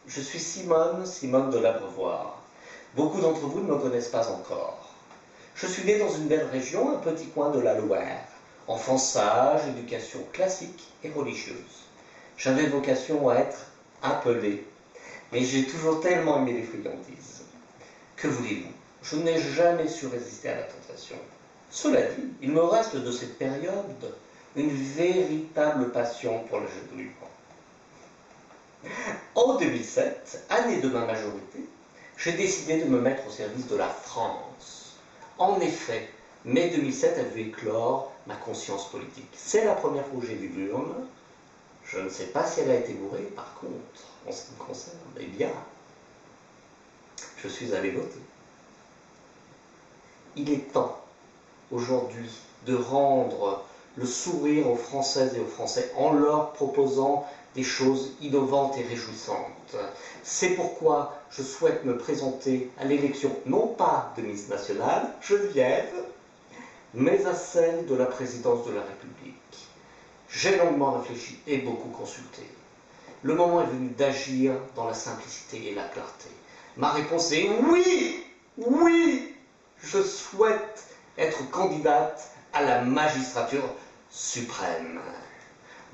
Je suis Simone de l'Abreuvoir. Beaucoup d'entre vous ne me connaissent pas encore. Je suis né dans une belle région, un petit coin de la Loire. Enfant sage, éducation classique et religieuse. J'avais vocation à être appelé, mais j'ai toujours tellement aimé les friandises. Que voulez-vous? Je n'ai jamais su résister à la tentation. Cela dit, il me reste de cette période une véritable passion pour le jeu de Lucan. En 2007, année de ma majorité, j'ai décidé de me mettre au service de la France. En effet, mai 2007 a vu éclore ma conscience politique. C'est la première fois que j'ai vu l'urne. Je ne sais pas si elle a été bourrée, par contre, en ce qui me concerne, eh bien, je suis allé voter. Il est temps, aujourd'hui, de rendre le sourire aux Françaises et aux Français en leur proposant des choses innovantes et réjouissantes. C'est pourquoi je souhaite me présenter à l'élection, non pas de Miss Nationale, Geneviève, mais à celle de la présidence de la République. J'ai longuement réfléchi et beaucoup consulté. Le moment est venu d'agir dans la simplicité et la clarté. Ma réponse est oui, oui, je souhaite être candidate à la magistrature suprême.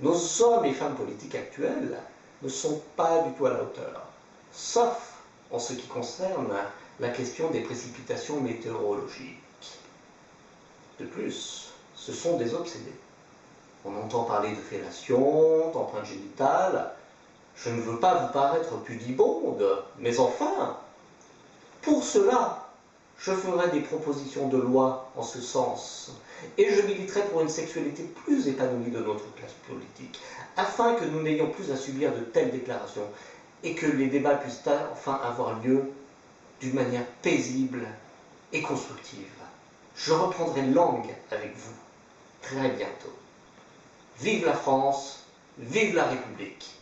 Nos hommes et femmes politiques actuels ne sont pas du tout à la hauteur, sauf en ce qui concerne la question des précipitations météorologiques. De plus, ce sont des obsédés. On entend parler de fellation, d'empreinte génitale. Je ne veux pas vous paraître pudibonde, mais enfin, pour cela, je ferai des propositions de loi en ce sens, et je militerai pour une sexualité plus épanouie de notre classe politique, afin que nous n'ayons plus à subir de telles déclarations, et que les débats puissent enfin avoir lieu d'une manière paisible et constructive. Je reprendrai langue avec vous très bientôt. Vive la France, vive la République!